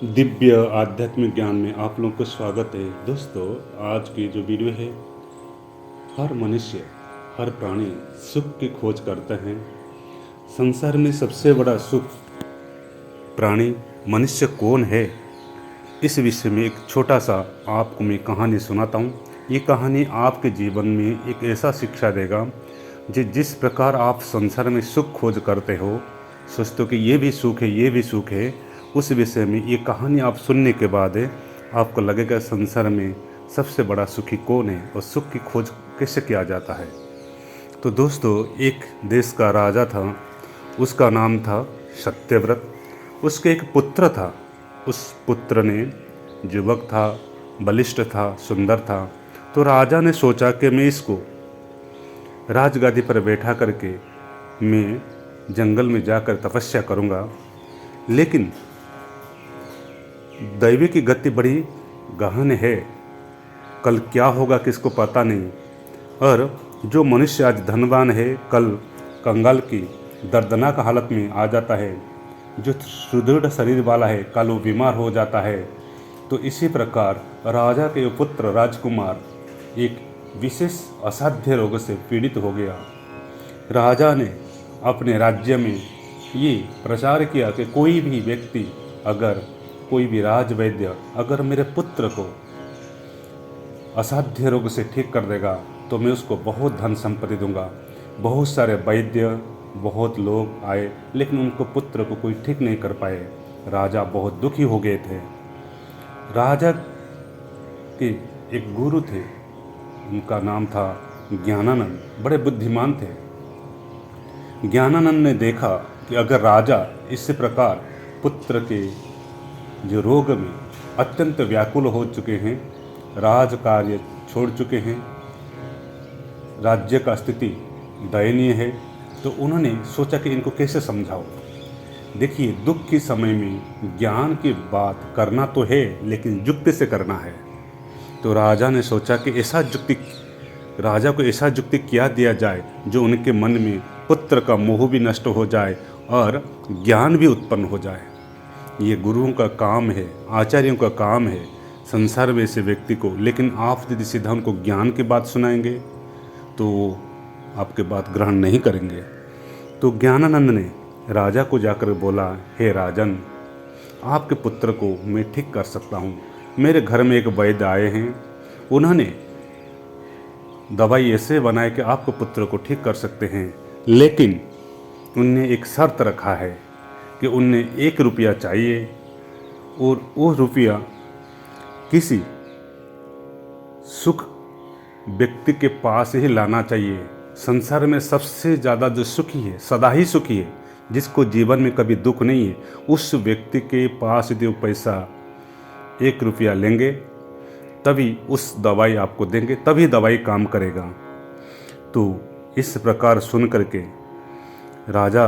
दिव्य आध्यात्मिक ज्ञान में आप लोगों को स्वागत है। दोस्तों, आज की जो वीडियो है, हर मनुष्य, हर प्राणी सुख की खोज करते हैं। संसार में सबसे बड़ा सुख प्राणी मनुष्य कौन है, इस विषय में एक छोटा सा आपको मैं कहानी सुनाता हूँ। ये कहानी आपके जीवन में एक ऐसा शिक्षा देगा जिस प्रकार आप संसार में सुख खोज करते हो, सोचते हो कि ये भी सुख है, ये भी सुख है, उस विषय में ये कहानी आप सुनने के बाद आपको लगेगा संसार में सबसे बड़ा सुखी कौन है और सुख की खोज कैसे किया जाता है। तो दोस्तों, एक देश का राजा था, उसका नाम था सत्यव्रत। उसके एक पुत्र था। उस पुत्र ने युवक था, बलिष्ठ था, सुंदर था। तो राजा ने सोचा कि मैं इसको राजगादी पर बैठा करके मैं जंगल में जाकर तपस्या करूँगा। लेकिन दैवी की गति बड़ी गहन है, कल क्या होगा किसको पता नहीं। और जो मनुष्य आज धनवान है, कल कंगाल की दर्दनाक हालत में आ जाता है। जो सुदृढ़ शरीर वाला है, कल वो बीमार हो जाता है। तो इसी प्रकार राजा के पुत्र राजकुमार एक विशेष असाध्य रोग से पीड़ित हो गया। राजा ने अपने राज्य में ये प्रचार किया कि कोई भी व्यक्ति, अगर कोई भी राजवैद्य अगर मेरे पुत्र को असाध्य रोग से ठीक कर देगा तो मैं उसको बहुत धन संपत्ति दूंगा। बहुत सारे वैद्य, बहुत लोग आए, लेकिन उनको पुत्र को कोई ठीक नहीं कर पाए। राजा बहुत दुखी हो गए थे। राजा के एक गुरु थे, उनका नाम था ज्ञानानंद। बड़े बुद्धिमान थे। ज्ञानानंद ने देखा कि अगर राजा इस प्रकार पुत्र के जो रोग में अत्यंत व्याकुल हो चुके हैं, राज कार्य छोड़ चुके हैं, राज्य का स्थिति दयनीय है, तो उन्होंने सोचा कि इनको कैसे समझाओ। देखिए, दुख के समय में ज्ञान की बात करना तो है, लेकिन युक्ति से करना है। तो राजा ने सोचा कि राजा को ऐसा युक्ति क्या दिया जाए जो उनके मन में पुत्र का मोह भी नष्ट हो जाए और ज्ञान भी उत्पन्न हो जाए। ये गुरुओं का काम है, आचार्यों का काम है संसार में ऐसे व्यक्ति को। लेकिन आप यदि सीधा उनको ज्ञान की बात सुनाएंगे तो आपके बात ग्रहण नहीं करेंगे। तो ज्ञानानंद ने राजा को जाकर बोला, हे राजन, आपके पुत्र को मैं ठीक कर सकता हूँ। मेरे घर में एक वैद्य आए हैं, उन्होंने दवाई ऐसे बनाए कि आपको पुत्र को ठीक कर सकते हैं, लेकिन उनने एक शर्त रखा है कि उनने 1 रुपया चाहिए और वो रुपया किसी सुख व्यक्ति के पास ही लाना चाहिए। संसार में सबसे ज़्यादा जो सुखी है, सदा ही सुखी है, जिसको जीवन में कभी दुख नहीं है, उस व्यक्ति के पास यदि वो पैसा 1 रुपया लेंगे तभी उस दवाई आपको देंगे, तभी दवाई काम करेगा। तो इस प्रकार सुन करके राजा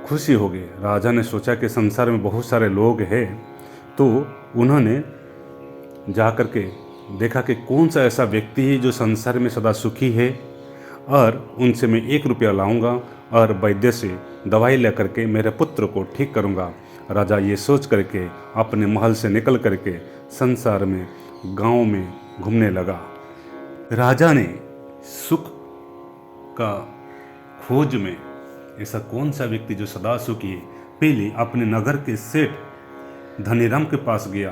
खुशी हो गए। राजा ने सोचा कि संसार में बहुत सारे लोग हैं, तो उन्होंने जा कर के देखा कि कौन सा ऐसा व्यक्ति है जो संसार में सदा सुखी है, और उनसे मैं 1 रुपया लाऊंगा और वैद्य से दवाई लेकर के मेरे पुत्र को ठीक करूंगा। राजा ये सोच करके अपने महल से निकल करके संसार में, गांव में घूमने लगा। राजा ने सुख का खोज में ऐसा कौन सा व्यक्ति जो सदा सुखी है, पहले अपने नगर के सेठ धनीराम के पास गया।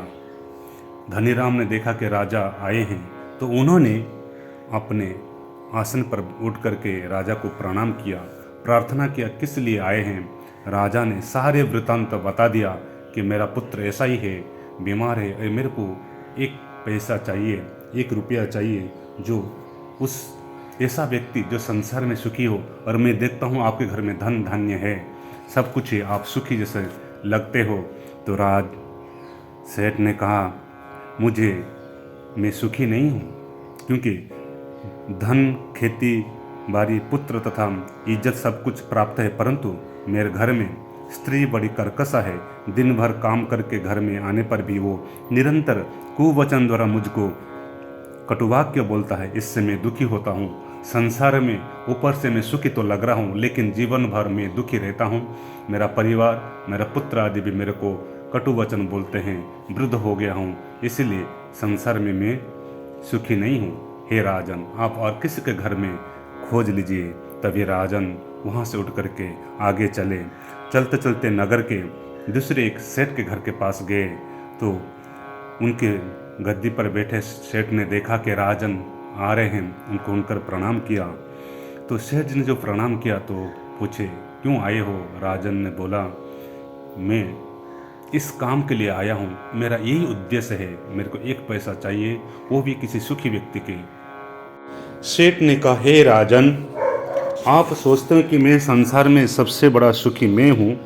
धनीराम ने देखा कि राजा आए हैं, तो उन्होंने अपने आसन पर उठ करके राजा को प्रणाम किया, प्रार्थना किया किस लिए आए हैं। राजा ने सारे वृतांत बता दिया कि मेरा पुत्र ऐसा ही है, बीमार है, और मेरे को 1 पैसा चाहिए, 1 रुपया चाहिए, जो उस ऐसा व्यक्ति जो संसार में सुखी हो। और मैं देखता हूँ आपके घर में धन धान्य है, सब कुछ है, आप सुखी जैसे लगते हो। तो राज सेठ ने कहा, मैं सुखी नहीं हूँ, क्योंकि धन, खेती बाड़ी, पुत्र तथा इज्जत सब कुछ प्राप्त है, परंतु मेरे घर में स्त्री बड़ी कर्कशा है। दिन भर काम करके घर में आने पर भी वो निरंतर कुवचन द्वारा मुझको कटुवाक्य बोलता है, इससे मैं दुखी होता हूँ। संसार में ऊपर से मैं सुखी तो लग रहा हूँ, लेकिन जीवन भर मैं दुखी रहता हूँ। मेरा परिवार, मेरा पुत्र आदि भी मेरे को कटु वचन बोलते हैं, वृद्ध हो गया हूँ, इसलिए संसार में मैं सुखी नहीं हूँ। हे राजन, आप और किसी के घर में खोज लीजिए। तभी राजन वहाँ से उठ करके आगे चले। चलते चलते नगर के दूसरे एक सेठ के घर के पास गए तो उनके गद्दी पर बैठे सेठ ने देखा कि राजन आ रहे हैं, उनको उनकर प्रणाम किया। तो सेठ जी ने जो प्रणाम किया तो पूछे, क्यों आए हो? राजन ने बोला, मैं इस काम के लिए आया हूँ, मेरा यही उद्देश्य है, मेरे को एक पैसा चाहिए, वो भी किसी सुखी व्यक्ति के। सेठ ने कहा, हे राजन, आप सोचते हैं कि मैं संसार में सबसे बड़ा सुखी मैं हूँ,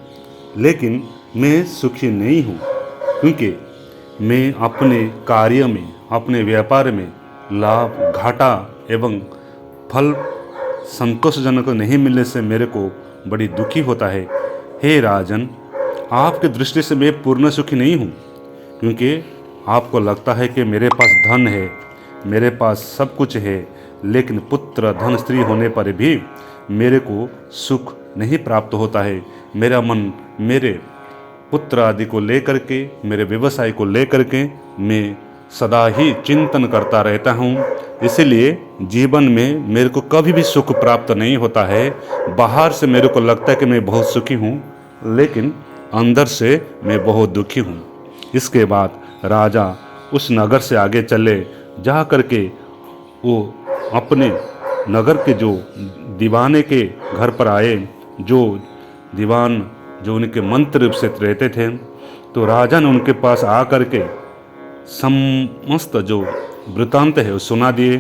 लेकिन मैं सुखी नहीं हूँ, क्योंकि मैं अपने कार्य में, अपने व्यापार में लाभ, घाटा एवं फल संतोषजनक नहीं मिलने से मेरे को बड़ी दुखी होता है। हे राजन, आपकी दृष्टि से मैं पूर्ण सुखी नहीं हूँ, क्योंकि आपको लगता है कि मेरे पास धन है, मेरे पास सब कुछ है, लेकिन पुत्र, धन, स्त्री होने पर भी मेरे को सुख नहीं प्राप्त होता है। मेरा मन मेरे पुत्र आदि को लेकर के, मेरे व्यवसाय को लेकर के मैं सदा ही चिंतन करता रहता हूँ। इसलिए जीवन में मेरे को कभी भी सुख प्राप्त नहीं होता है। बाहर से मेरे को लगता है कि मैं बहुत सुखी हूँ, लेकिन अंदर से मैं बहुत दुखी हूँ। इसके बाद राजा उस नगर से आगे चले। जा करके वो अपने नगर के जो दीवाने के घर पर आए, जो दीवान जो उनके मंत्र से रहते थे। तो राजा ने उनके पास आ करके समस्त जो वृतांत है वो सुना दिए।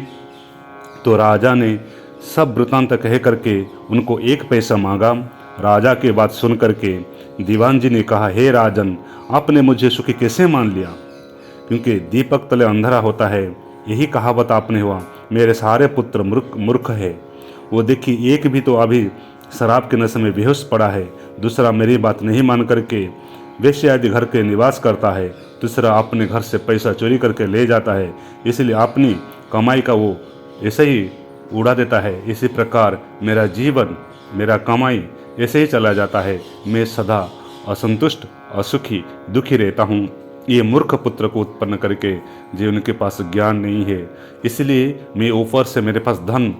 तो राजा ने सब वृतांत कह करके उनको एक पैसा मांगा। राजा की बात सुन करके दीवान जी ने कहा, हे राजन, आपने मुझे सुखी कैसे मान लिया? क्योंकि दीपक तले अंधेरा होता है, यही कहावत आपने हुआ। मेरे सारे पुत्र मूर्ख है। वो देखिए, एक भी तो अभी शराब के नशे में बेहोश पड़ा है, दूसरा मेरी बात नहीं मान करके वेश्या आदि घर के निवास करता है, दूसरा अपने घर से पैसा चोरी करके ले जाता है, इसलिए अपनी कमाई का वो ऐसे ही उड़ा देता है। इसी प्रकार मेरा जीवन, मेरा कमाई ऐसे ही चला जाता है। मैं सदा असंतुष्ट, असुखी, दुखी रहता हूँ। ये मूर्ख पुत्र को उत्पन्न करके जो उनके पास ज्ञान नहीं है, इसलिए मैं ऊपर से मेरे पास धन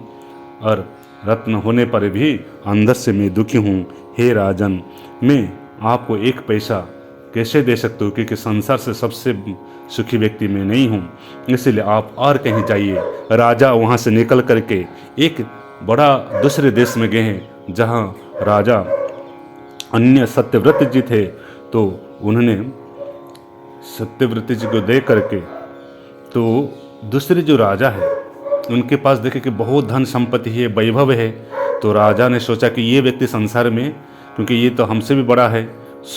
और रत्न होने पर भी अंदर से मैं दुखी हूँ। हे राजन, मैं आपको एक पैसा कैसे दे सकता हूँ, क्योंकि संसार से सबसे सुखी व्यक्ति मैं नहीं हूँ, इसलिए आप और कहीं जाइए। राजा वहाँ से निकल करके एक बड़ा दूसरे देश में गए हैं, जहाँ राजा अन्य सत्यव्रत जी थे। तो उन्होंने सत्यव्रत जी को देख करके, तो दूसरे जो राजा है उनके पास देखे कि बहुत धन संपत्ति है, वैभव है। तो राजा ने सोचा कि ये व्यक्ति संसार में, क्योंकि ये तो हमसे भी बड़ा है,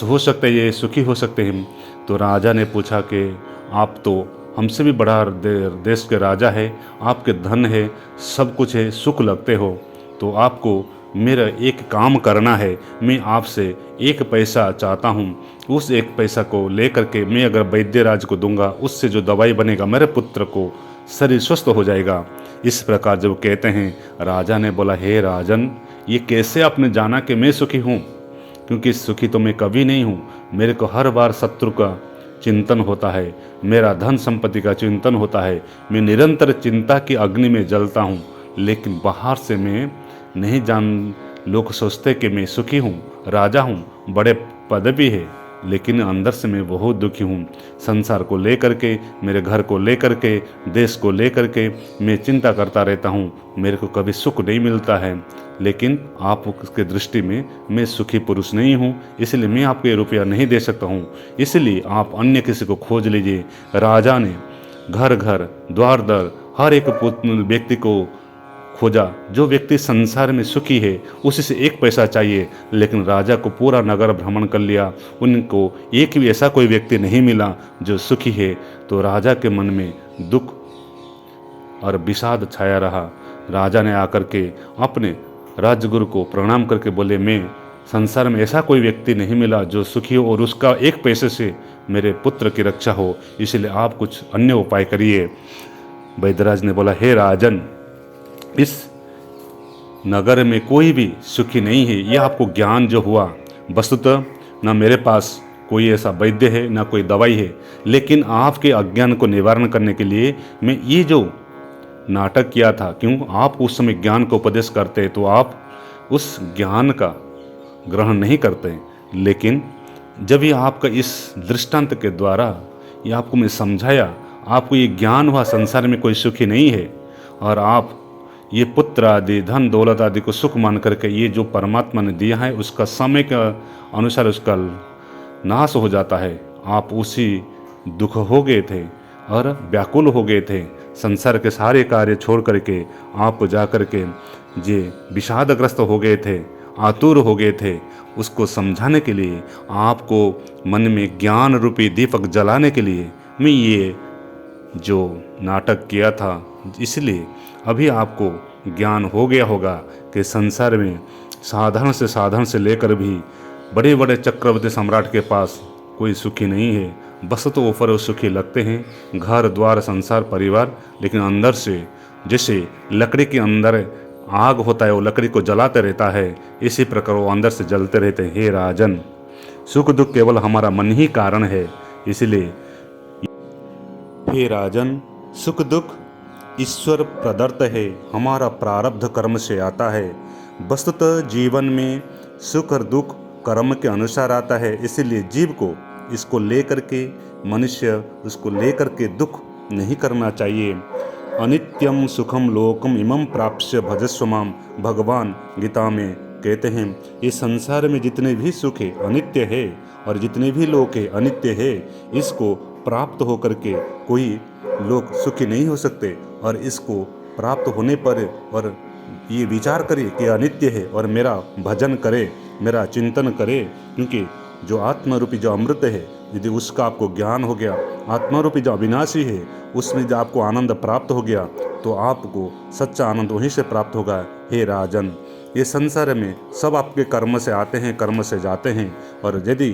हो सकता है ये सुखी हो सकते हैं। तो राजा ने पूछा कि आप तो हमसे भी बड़ा देश के राजा है, आपके धन है, सब कुछ है, सुख लगते हो, तो आपको मेरा एक काम करना है। मैं आपसे एक पैसा चाहता हूँ, उस एक पैसा को लेकर के मैं अगर वैद्यराज को दूंगा, उससे जो दवाई बनेगा मेरे पुत्र को शरीर स्वस्थ हो जाएगा। इस प्रकार जब कहते हैं, राजा ने बोला, हे राजन, ये कैसे आपने जाना कि मैं सुखी हूँ? क्योंकि सुखी तो मैं कभी नहीं हूँ। मेरे को हर बार शत्रु का चिंतन होता है, मेरा धन संपत्ति का चिंतन होता है। मैं निरंतर चिंता की अग्नि में जलता हूँ, लेकिन बाहर से मैं नहीं जान, लोग सोचते कि मैं सुखी हूँ, राजा हूँ, बड़े पदवी है, लेकिन अंदर से मैं बहुत दुखी हूँ। संसार को लेकर के, मेरे घर को लेकर के, देश को लेकर के मैं चिंता करता रहता हूँ। मेरे को कभी सुख नहीं मिलता है, लेकिन आपकी दृष्टि में मैं सुखी पुरुष नहीं हूँ, इसलिए मैं आपको ये रुपया नहीं दे सकता हूँ। इसलिए आप अन्य किसी को खोज लीजिए। राजा ने घर घर, द्वार द्वार, हर एक व्यक्ति को खोजा। जो व्यक्ति संसार में सुखी है उसी से एक पैसा चाहिए, लेकिन राजा को पूरा नगर भ्रमण कर लिया, उनको एक भी ऐसा कोई व्यक्ति नहीं मिला जो सुखी है। तो राजा के मन में दुख और विषाद छाया रहा। राजा ने आकर के अपने राजगुरु को प्रणाम करके बोले, मैं संसार में ऐसा कोई व्यक्ति नहीं मिला जो सुखी हो और उसका एक पैसे से मेरे पुत्र की रक्षा हो, इसलिए आप कुछ अन्य उपाय करिए। वैद्यराज ने बोला, हे राजन, इस नगर में कोई भी सुखी नहीं है। यह आपको ज्ञान जो हुआ, वस्तुतः न मेरे पास कोई ऐसा वैद्य है, ना कोई दवाई है, लेकिन आपके अज्ञान को निवारण करने के लिए मैं ये जो नाटक किया था। क्यों? आप उस समय ज्ञान को उपदेश करते तो आप उस ज्ञान का ग्रहण नहीं करते, लेकिन जब ये आपका इस दृष्टांत के द्वारा ये आपको मैं समझाया, आपको ये ज्ञान हुआ संसार में कोई सुखी नहीं है, और आप ये पुत्र आदि धन दौलत आदि को सुख मान करके ये जो परमात्मा ने दिया है उसका समय के अनुसार उसका नाश हो जाता है। आप उसी दुख हो गए थे और व्याकुल हो गए थे, संसार के सारे कार्य छोड़ करके आप जा कर के जे विषादग्रस्त हो गए थे, आतुर हो गए थे। उसको समझाने के लिए, आपको मन में ज्ञान रूपी दीपक जलाने के लिए मैं ये जो नाटक किया था। इसलिए अभी आपको ज्ञान हो गया होगा कि संसार में साधारण से लेकर भी बड़े बड़े चक्रवर्ती सम्राट के पास कोई सुखी नहीं है। बस तो ऊपर वो सुखी लगते हैं, घर द्वार संसार परिवार, लेकिन अंदर से जैसे लकड़ी के अंदर आग होता है, वो लकड़ी को जलाते रहता है, इसी प्रकार वो अंदर से जलते रहते हैं। हे राजन, सुख दुख केवल हमारा मन ही कारण है। इसलिए हे राजन, सुख दुख ईश्वर प्रदत्त है, हमारा प्रारब्ध कर्म से आता है। वस्तुतः जीवन में सुख और दुख कर्म के अनुसार आता है। इसीलिए जीव को इसको लेकर के मनुष्य उसको लेकर के दुख नहीं करना चाहिए। अनित्यम सुखम लोकम इमं प्राप्स्य भजस्व माम, भगवान गीता में कहते हैं ये संसार में जितने भी सुख है अनित्य है, और जितने भी लोक है अनित्य है। इसको प्राप्त होकर के कोई लोग सुखी नहीं हो सकते, और इसको प्राप्त होने पर और ये विचार करे कि अनित्य है और मेरा भजन करे, मेरा चिंतन करे। क्योंकि जो आत्मरूपी जो अमृत है, यदि उसका आपको ज्ञान हो गया, आत्मरूपी जो अविनाशी है उसमें जब आपको आनंद प्राप्त हो गया, तो आपको सच्चा आनंद वहीं से प्राप्त होगा। हे राजन, ये संसार में सब आपके कर्म से आते हैं, कर्म से जाते हैं, और यदि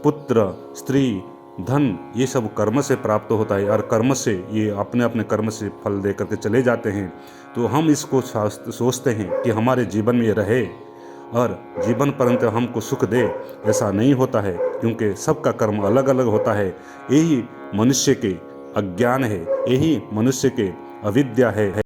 पुत्र स्त्री धन ये सब कर्म से प्राप्त होता है, और कर्म से ये अपने अपने कर्म से फल दे करके चले जाते हैं। तो हम इसको सोचते हैं कि हमारे जीवन में ये रहे और जीवन पर्यंत हमको सुख दे, ऐसा नहीं होता है, क्योंकि सबका कर्म अलग अलग होता है। यही मनुष्य के अज्ञान है, यही मनुष्य के अविद्या है।